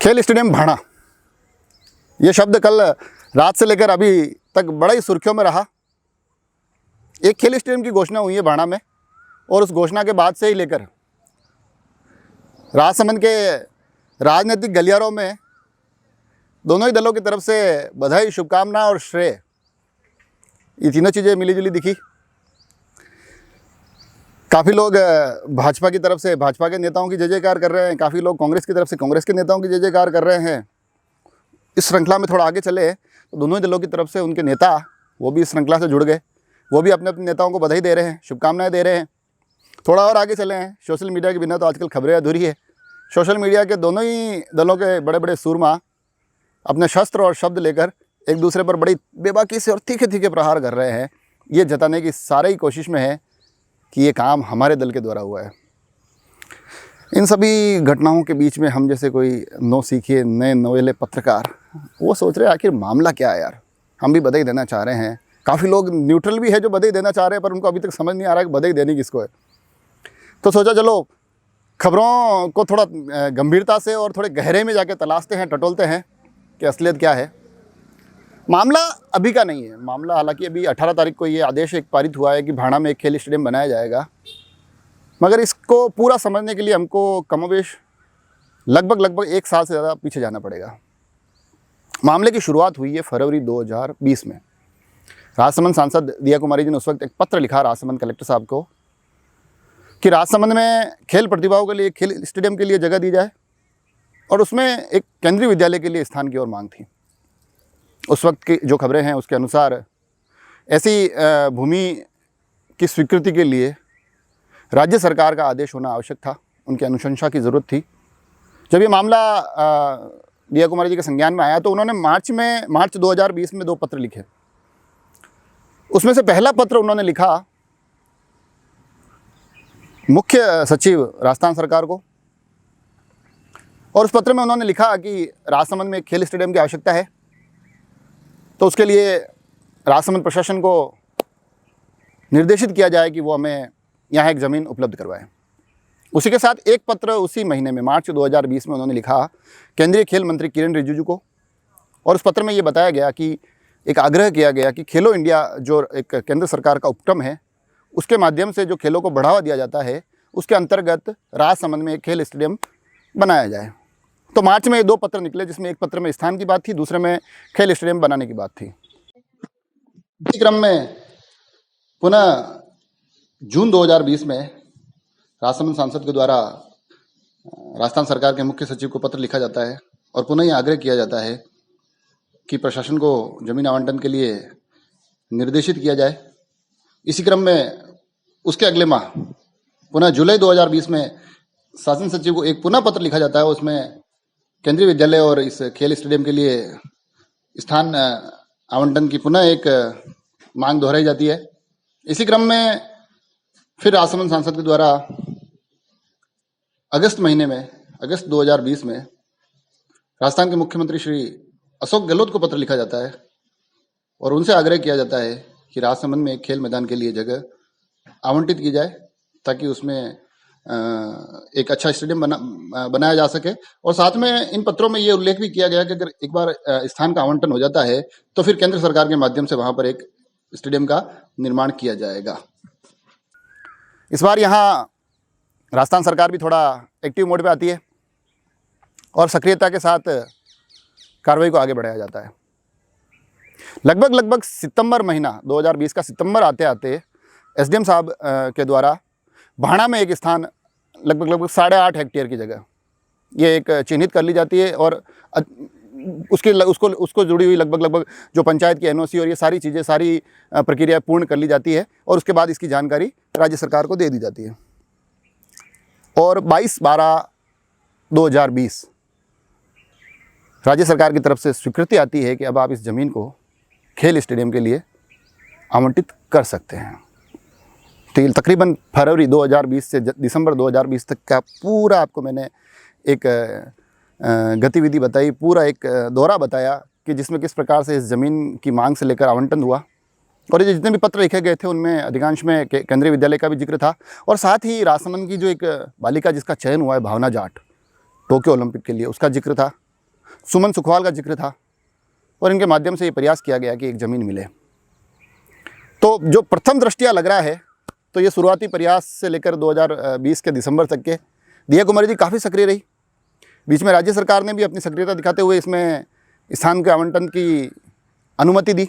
खेल स्टेडियम भाड़ा, ये शब्द कल रात से लेकर अभी तक बड़ा ही सुर्खियों में रहा। एक खेल स्टेडियम की घोषणा हुई है भाड़ा में, और उस घोषणा के बाद से ही लेकर राजसमंद के राजनीतिक गलियारों में दोनों ही दलों की तरफ से बधाई, शुभकामना और श्रेय, ये तीनों चीज़ें मिलीजुली दिखी। काफ़ी लोग भाजपा की तरफ से भाजपा के नेताओं की जय जयकार कर रहे हैं, काफ़ी लोग कांग्रेस की तरफ से कांग्रेस के नेताओं की जय जयकार कर रहे हैं। इस श्रृंखला में थोड़ा आगे चले तो दोनों ही दलों की तरफ से उनके नेता वो भी इस श्रृंखला से जुड़ गए, वो भी अपने अपने नेताओं को बधाई दे रहे हैं, शुभकामनाएं दे रहे हैं। थोड़ा और आगे चले हैं, सोशल मीडिया के बिना तो आजकल खबरें अधूरी है। सोशल मीडिया के दोनों ही दलों के बड़े बड़े सूरमा अपने शस्त्र और शब्द लेकर एक दूसरे पर बड़ी बेबाकी से और तीखे तीखे प्रहार कर रहे हैं, ये जताने की सारी ही कोशिश में है कि ये काम हमारे दल के द्वारा हुआ है। इन सभी घटनाओं के बीच में हम जैसे कोई नौसीखिए नए नवेले पत्रकार वो सोच रहे हैं आखिर मामला क्या है यार। हम भी बधाई देना चाह रहे हैं, काफ़ी लोग न्यूट्रल भी है जो बधाई देना चाह रहे हैं, पर उनको अभी तक समझ नहीं आ रहा है कि बधाई देनी किसको है। तो सोचा चलो खबरों को थोड़ा गंभीरता से और थोड़े गहरे में जाके तलाशते हैं, टटोलते हैं कि असलियत क्या है। मामला अभी का नहीं है, मामला हालांकि अभी 18 तारीख को ये आदेश एक पारित हुआ है कि भाड़ा में एक खेल स्टेडियम बनाया जाएगा, मगर इसको पूरा समझने के लिए हमको कमोबेश लगभग 1 साल से ज़्यादा पीछे जाना पड़ेगा। मामले की शुरुआत हुई है फरवरी 2020 में। राजसमंद सांसद दिया कुमारी जी ने उस वक्त एक पत्र लिखा राजसमंद कलेक्टर साहब को कि राजसमंद में खेल प्रतिभाओं के लिए खेल स्टेडियम के लिए जगह दी जाए, और उसमें एक केंद्रीय विद्यालय के लिए स्थान की ओर मांग थी। उस वक्त की जो खबरें हैं उसके अनुसार ऐसी भूमि की स्वीकृति के लिए राज्य सरकार का आदेश होना आवश्यक था, उनकी अनुशंसा की ज़रूरत थी। जब ये मामला दिया कुमारी जी के संज्ञान में आया तो उन्होंने मार्च 2020 में 2 पत्र लिखे। उसमें से पहला पत्र उन्होंने लिखा मुख्य सचिव राजस्थान सरकार को, और उस पत्र में उन्होंने लिखा कि राजसमंद में एक खेल स्टेडियम की आवश्यकता है, तो उसके लिए राजसमंद प्रशासन को निर्देशित किया जाए कि वो हमें यहाँ एक ज़मीन उपलब्ध करवाए। उसी के साथ एक पत्र उसी महीने में मार्च 2020 में उन्होंने लिखा केंद्रीय खेल मंत्री किरण रिजिजू को, और उस पत्र में ये बताया गया कि एक आग्रह किया गया कि खेलो इंडिया जो एक केंद्र सरकार का उपक्रम है, उसके माध्यम से जो खेलों को बढ़ावा दिया जाता है, उसके अंतर्गत राजसमंद में एक खेल स्टेडियम बनाया जाए। तो मार्च में ये 2 पत्र निकले, जिसमें एक पत्र में स्थान की बात थी, दूसरे में खेल स्टेडियम बनाने की बात थी। इसी क्रम में पुनः जून 2020 में राजसमंद सांसद के द्वारा राजस्थान सरकार के मुख्य सचिव को पत्र लिखा जाता है, और पुनः यह आग्रह किया जाता है कि प्रशासन को जमीन आवंटन के लिए निर्देशित किया जाए। इसी क्रम में उसके अगले माह पुनः जुलाई 2020 में शासन सचिव को एक पुनः पत्र लिखा जाता है। उसमें केंद्रीय विद्यालय और इस खेल स्टेडियम के लिए स्थान आवंटन की पुनः एक मांग दोहराई जाती है। इसी क्रम में फिर राजसमंद सांसद के द्वारा अगस्त 2020 में राजस्थान के मुख्यमंत्री श्री अशोक गहलोत को पत्र लिखा जाता है, और उनसे आग्रह किया जाता है कि राजसमंद में एक खेल मैदान के लिए जगह आवंटित की जाए, ताकि उसमें एक अच्छा स्टेडियम बनाया जा सके। और साथ में इन पत्रों में ये उल्लेख भी किया गया कि अगर एक बार स्थान का आवंटन हो जाता है तो फिर केंद्र सरकार के माध्यम से वहां पर एक स्टेडियम का निर्माण किया जाएगा। इस बार यहाँ राजस्थान सरकार भी थोड़ा एक्टिव मोड पे आती है, और सक्रियता के साथ कार्रवाई को आगे बढ़ाया जाता है। लगभग सितंबर महीना 2020 का सितंबर आते आते एसडीएम साहब के द्वारा भाड़ा में एक स्थान लगभग 8.5 हेक्टेयर की जगह ये एक चिन्हित कर ली जाती है, और उसको जुड़ी हुई लगभग जो पंचायत की एनओसी और ये सारी चीज़ें, सारी प्रक्रिया पूर्ण कर ली जाती है, और उसके बाद इसकी जानकारी राज्य सरकार को दे दी जाती है। और 22/12/2020 राज्य सरकार की तरफ से स्वीकृति आती है कि अब आप इस ज़मीन को खेल स्टेडियम के लिए आवंटित कर सकते हैं। तो तकरीबन फरवरी 2020 से दिसंबर 2020 तक का पूरा आपको मैंने एक गतिविधि बताई, पूरा एक दौरा बताया कि जिसमें किस प्रकार से इस ज़मीन की मांग से लेकर आवंटन हुआ। और ये जितने भी पत्र लिखे गए थे उनमें अधिकांश में केंद्रीय विद्यालय का भी जिक्र था, और साथ ही राजसमंद की जो एक बालिका जिसका चयन हुआ है भावना जाट टोक्यो ओलंपिक के लिए, उसका जिक्र था। सुमन सुखवाल का जिक्र था और इनके माध्यम से ये प्रयास किया गया कि एक ज़मीन मिले। तो जो प्रथम दृष्टिया लग रहा है तो ये शुरुआती प्रयास से लेकर 2020 के दिसंबर तक के दिया कुमारी जी काफ़ी सक्रिय रही। बीच में राज्य सरकार ने भी अपनी सक्रियता दिखाते हुए इसमें स्थान के आवंटन की अनुमति दी।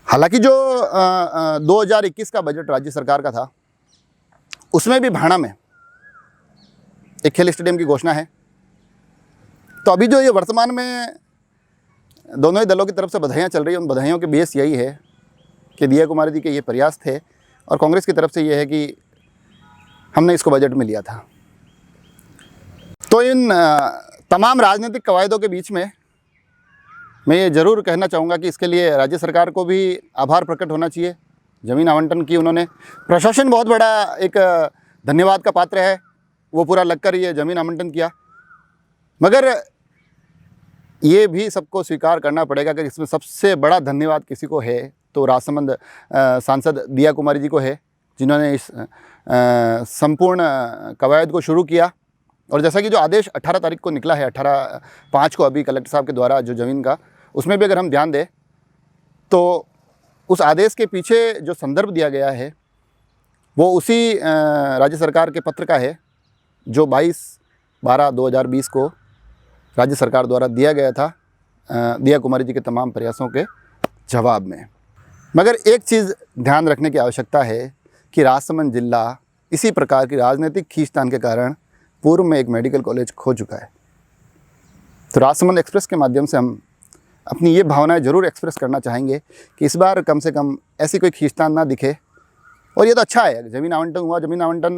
हालांकि जो 2021 का बजट राज्य सरकार का था उसमें भी भाड़ा में एक खेल स्टेडियम की घोषणा है। तो अभी जो ये वर्तमान में दोनों ही दलों की तरफ से बधाइयाँ चल रही हैं, उन बधाइयों के बेस यही है कि दिया कुमारी जी के ये प्रयास थे और कांग्रेस की तरफ से ये है कि हमने इसको बजट में लिया था। तो इन तमाम राजनीतिक कवायदों के बीच में मैं ये ज़रूर कहना चाहूँगा कि इसके लिए राज्य सरकार को भी आभार प्रकट होना चाहिए। ज़मीन आवंटन की उन्होंने, प्रशासन बहुत बड़ा एक धन्यवाद का पात्र है, वो पूरा लगकर ये ज़मीन आवंटन किया। मगर ये भी सबको स्वीकार करना पड़ेगा कि इसमें सबसे बड़ा धन्यवाद किसी को है तो राजसमंद सांसद दिया कुमारी जी को है, जिन्होंने इस संपूर्ण कवायद को शुरू किया। और जैसा कि जो आदेश 18 तारीख को निकला है, 18/5 को अभी कलेक्टर साहब के द्वारा जो ज़मीन का, उसमें भी अगर हम ध्यान दें तो उस आदेश के पीछे जो संदर्भ दिया गया है वो उसी राज्य सरकार के पत्र का है जो 22/12/2020 को राज्य सरकार द्वारा दिया गया था दिया कुमारी जी के तमाम प्रयासों के जवाब में। मगर एक चीज़ ध्यान रखने की आवश्यकता है कि राजसमंद जिला इसी प्रकार की राजनीतिक खींचतान के कारण पूर्व में एक मेडिकल कॉलेज खो चुका है। तो राजसमंद एक्सप्रेस के माध्यम से हम अपनी ये भावनाएं ज़रूर एक्सप्रेस करना चाहेंगे कि इस बार कम से कम ऐसी कोई खींचतान ना दिखे। और ये तो अच्छा है, ज़मीन आवंटन हुआ, ज़मीन आवंटन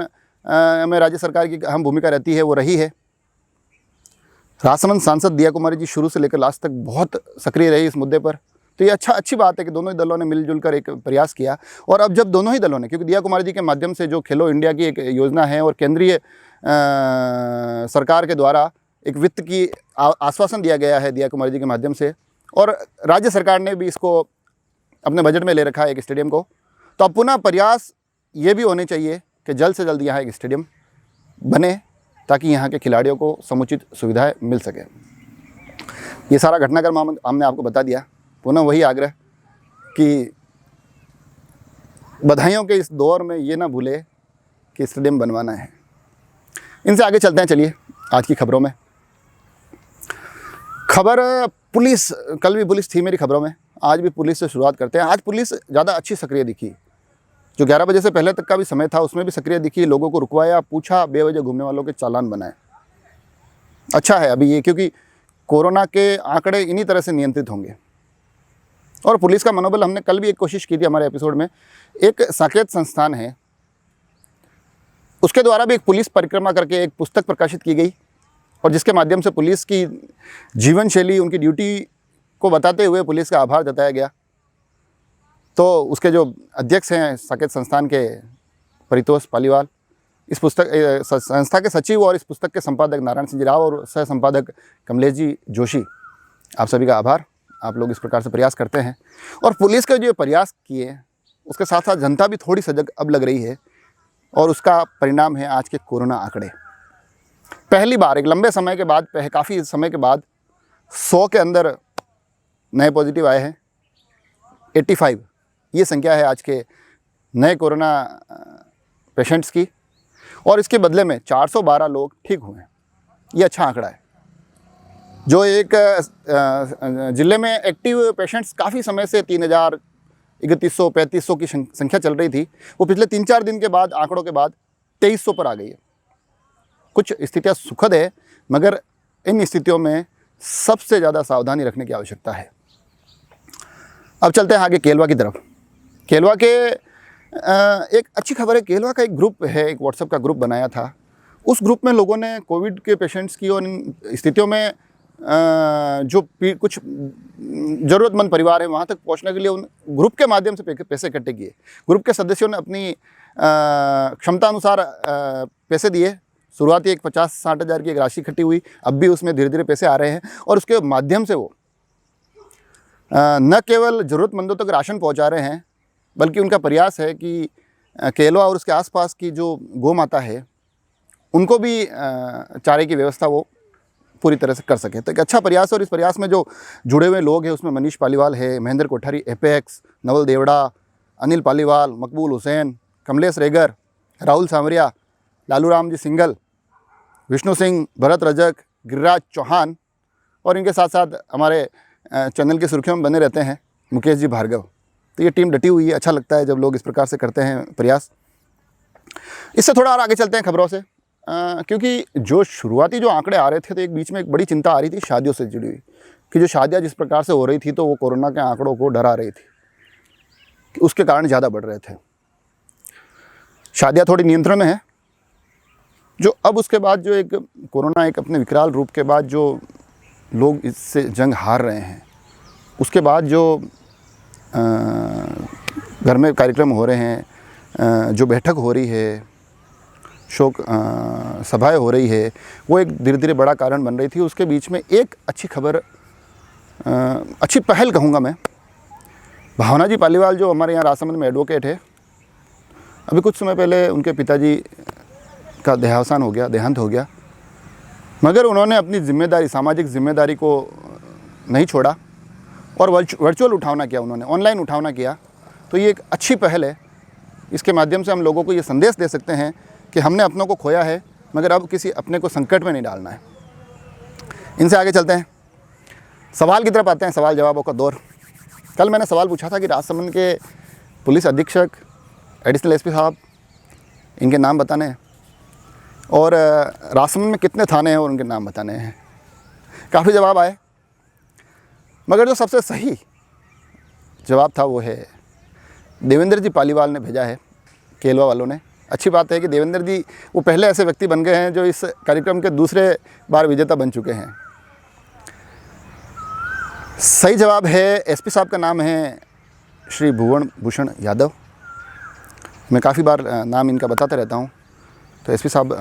में राज्य सरकार की अहम भूमिका रहती है, वो रही है। राजसमंद सांसद दिया कुमारी जी शुरू से लेकर लास्ट तक बहुत सक्रिय रही इस मुद्दे पर। तो ये अच्छी बात है कि दोनों ही दलों ने मिलजुल कर एक प्रयास किया। और अब जब दोनों ही दलों ने, क्योंकि दिया कुमारी जी के माध्यम से जो खेलो इंडिया की एक योजना है और केंद्रीय सरकार के द्वारा एक वित्त की आश्वासन दिया गया है दिया कुमारी जी के माध्यम से, और राज्य सरकार ने भी इसको अपने बजट में ले रखा है एक स्टेडियम को, तो अब पुनः प्रयास ये भी होने चाहिए कि जल्द से जल्द यहाँ एक स्टेडियम बने ताकि यहाँ के खिलाड़ियों को समुचित सुविधाएं मिल सके। ये सारा घटनाक्रम हमने आपको बता दिया। पुनः वही आग्रह कि बधाइयों के इस दौर में ये ना भूले कि स्टेडियम बनवाना है। इनसे आगे चलते हैं, चलिए आज की खबरों में। खबर पुलिस, कल भी पुलिस थी मेरी खबरों में, आज भी पुलिस से शुरुआत करते हैं। आज पुलिस ज़्यादा अच्छी सक्रिय दिखी, जो 11 बजे से पहले तक का भी समय था उसमें भी सक्रिय दिखी। लोगों को रुकवाया, पूछा, बेवजह घूमने वालों के चालान बनाए। अच्छा है अभी ये, क्योंकि कोरोना के आंकड़े इन्हीं तरह से नियंत्रित होंगे। और पुलिस का मनोबल, हमने कल भी एक कोशिश की थी हमारे एपिसोड में, एक साकेत संस्थान है उसके द्वारा भी एक पुलिस परिक्रमा करके एक पुस्तक प्रकाशित की गई और जिसके माध्यम से पुलिस की जीवन शैली, उनकी ड्यूटी को बताते हुए पुलिस का आभार जताया गया। तो उसके जो अध्यक्ष हैं साकेत संस्थान के परितोष पालीवाल, इस पुस्तक संस्था के सचिव और इस पुस्तक के संपादक नारायण सिंह राव और सह संपादक कमलेश जी जोशी, आप सभी का आभार। आप लोग इस प्रकार से प्रयास करते हैं और पुलिस के जो प्रयास किए उसके साथ साथ जनता भी थोड़ी सजग अब लग रही है और उसका परिणाम है आज के कोरोना आंकड़े। पहली बार एक लंबे समय के बाद, काफ़ी समय के बाद 100 के अंदर नए पॉजिटिव आए हैं। 85 ये संख्या है आज के नए कोरोना पेशेंट्स की और इसके बदले में 412 लोग ठीक हुए हैं। ये अच्छा आंकड़ा है। जो एक ज़िले में एक्टिव पेशेंट्स काफ़ी समय से 3000, 3100, 3500 की संख्या चल रही थी, वो पिछले 3-4 दिन के बाद, आंकड़ों के बाद 2300 पर आ गई है। कुछ स्थितियाँ सुखद है, मगर इन स्थितियों में सबसे ज़्यादा सावधानी रखने की आवश्यकता है। अब चलते हैं आगे केलवा की तरफ। केलवा के एक अच्छी खबर है, केलवा का एक ग्रुप है, एक व्हाट्सएप का ग्रुप बनाया था। उस ग्रुप में लोगों ने कोविड के पेशेंट्स की और इन स्थितियों में जो कुछ ज़रूरतमंद परिवार है वहाँ तक पहुँचने के लिए उन ग्रुप के माध्यम से पैसे इकट्ठे किए। ग्रुप के सदस्यों ने अपनी क्षमता अनुसार पैसे दिए। शुरुआती एक 50-60 हज़ार की एक राशि इकट्ठी हुई, अब भी उसमें धीरे धीरे पैसे आ रहे हैं और उसके माध्यम से वो न केवल ज़रूरतमंदों तक राशन पहुँचा रहे हैं, बल्कि उनका प्रयास है कि केलवा और उसके आसपास की जो गौ माता है उनको भी चारे की व्यवस्था वो पूरी तरह से कर सके। तो एक अच्छा प्रयास है और इस प्रयास में जो जुड़े हुए लोग हैं उसमें मनीष पालीवाल है, महेंद्र कोठारी एपेक्स, नवल देवड़ा, अनिल पालीवाल, मकबूल हुसैन, कमलेश रेगर, राहुल सांवरिया, लालू राम जी सिंगल, विष्णु सिंह, भरत रजक, गिरिराज चौहान और इनके साथ साथ हमारे चैनल की सुर्खियों में बने रहते हैं मुकेश जी भार्गव। तो ये टीम डटी हुई है। अच्छा लगता है जब लोग इस प्रकार से करते हैं प्रयास। इससे थोड़ा और आगे चलते हैं खबरों से, क्योंकि जो शुरुआती जो आंकड़े आ रहे थे तो एक बीच में एक बड़ी चिंता आ रही थी शादियों से जुड़ी हुई, कि जो शादियाँ जिस प्रकार से हो रही थी तो वो कोरोना के आंकड़ों को डरा रही थी कि उसके कारण ज़्यादा बढ़ रहे थे। शादियाँ थोड़ी नियंत्रण में है। जो अब उसके बाद जो एक कोरोना एक अपने विकराल रूप के बाद जो लोग इससे जंग हार रहे हैं, उसके बाद जो घर में कार्यक्रम हो रहे हैं, जो बैठक हो रही है, शोक सभाएं हो रही है, वो एक धीरे धीरे बड़ा कारण बन रही थी। उसके बीच में एक अच्छी खबर, अच्छी पहल कहूँगा मैं, भावना जी पालीवाल जो हमारे यहाँ राजसमंद में एडवोकेट है, अभी कुछ समय पहले उनके पिताजी का देहांत हो गया, मगर उन्होंने अपनी जिम्मेदारी, सामाजिक जिम्मेदारी को नहीं छोड़ा और वर्चुअल उठावना किया, उन्होंने ऑनलाइन उठावना किया। तो ये एक अच्छी पहल है। इसके माध्यम से हम लोगों को ये संदेश दे सकते हैं कि हमने अपनों को खोया है, मगर अब किसी अपने को संकट में नहीं डालना है। इनसे आगे चलते हैं, सवाल की तरफ आते हैं, सवाल जवाबों का दौर। कल मैंने सवाल पूछा था कि राजसमंद के पुलिस अधीक्षक, एडिशनल एसपी साहब, इनके नाम बताने हैं और राजसमंद में कितने थाने हैं और उनके नाम बताने हैं। काफ़ी जवाब आए, मगर जो सबसे सही जवाब था वो है देवेंद्र जी पालीवाल ने भेजा है, केलवा वालों ने। अच्छी बात है कि देवेंद्र जी वो पहले ऐसे व्यक्ति बन गए हैं जो इस कार्यक्रम के दूसरे बार विजेता बन चुके हैं। सही जवाब है, एसपी साहब का नाम है श्री भुवन भूषण यादव। मैं काफ़ी बार नाम इनका बताता रहता हूँ। तो एसपी साहब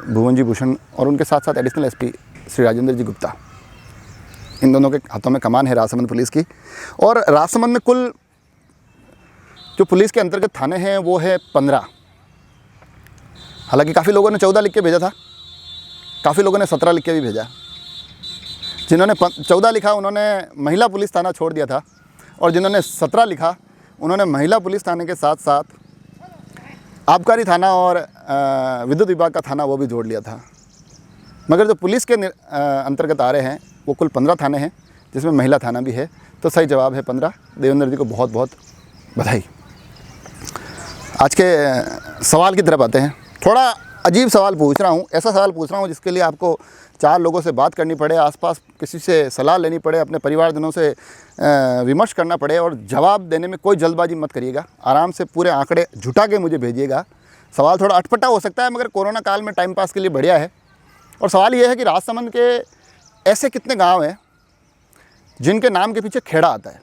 भुवन जी भूषण और उनके साथ साथ एडिशनल एसपी श्री राजेंद्र जी गुप्ता, इन दोनों के हाथों में कमान है राजसमंद पुलिस की। और राजसमंद में कुल जो पुलिस के अंतर्गत थाने हैं वो है 15। हालांकि काफ़ी लोगों ने 14 लिख के भेजा था, काफ़ी लोगों ने 17 लिख के भी भेजा। जिन्होंने 14 लिखा उन्होंने महिला पुलिस थाना छोड़ दिया था, और जिन्होंने 17 लिखा उन्होंने महिला पुलिस थाने के साथ साथ आबकारी थाना और विद्युत विभाग का थाना वो भी जोड़ लिया था। मगर जो पुलिस के अंतर्गत आ रहे हैं वो कुल 15 थाने हैं, जिसमें महिला थाना भी है। तो सही जवाब है 15। देवेंद्र जी को बहुत बहुत बधाई। आज के सवाल की तरफ आते हैं। थोड़ा अजीब सवाल पूछ रहा हूँ, ऐसा सवाल पूछ रहा हूँ जिसके लिए आपको 4 लोगों से बात करनी पड़े, आसपास किसी से सलाह लेनी पड़े, अपने परिवारजनों से विमर्श करना पड़े, और जवाब देने में कोई जल्दबाजी मत करिएगा। आराम से पूरे आंकड़े जुटा के मुझे भेजिएगा। सवाल थोड़ा अटपटा हो सकता है, मगर कोरोना काल में टाइम पास के लिए बढ़िया है। और सवाल ये है कि राजसमंद के ऐसे कितने गाँव हैं जिनके नाम के पीछे खेड़ा आता है।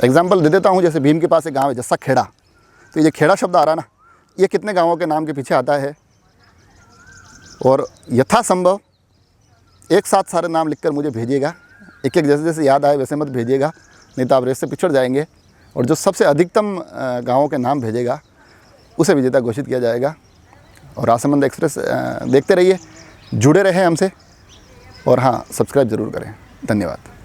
एग्जाम्पल दे देता हूँ, जैसे भीम के पास एक गाँव है जस्सा खेड़ा, तो ये खेड़ा शब्द आ रहा ना, ये कितने गांवों के नाम के पीछे आता है। और यथासंभव एक साथ सारे नाम लिखकर मुझे भेजिएगा। एक एक जैसे जैसे याद आए वैसे मत भेजिएगा, नहीं तो आप रेस से पिछड़ जाएंगे। और जो सबसे अधिकतम गांवों के नाम भेजेगा उसे विजेता घोषित किया जाएगा। और राजसमंद एक्सप्रेस देखते रहिए, जुड़े रहें हमसे, और हाँ, सब्सक्राइब ज़रूर करें। धन्यवाद।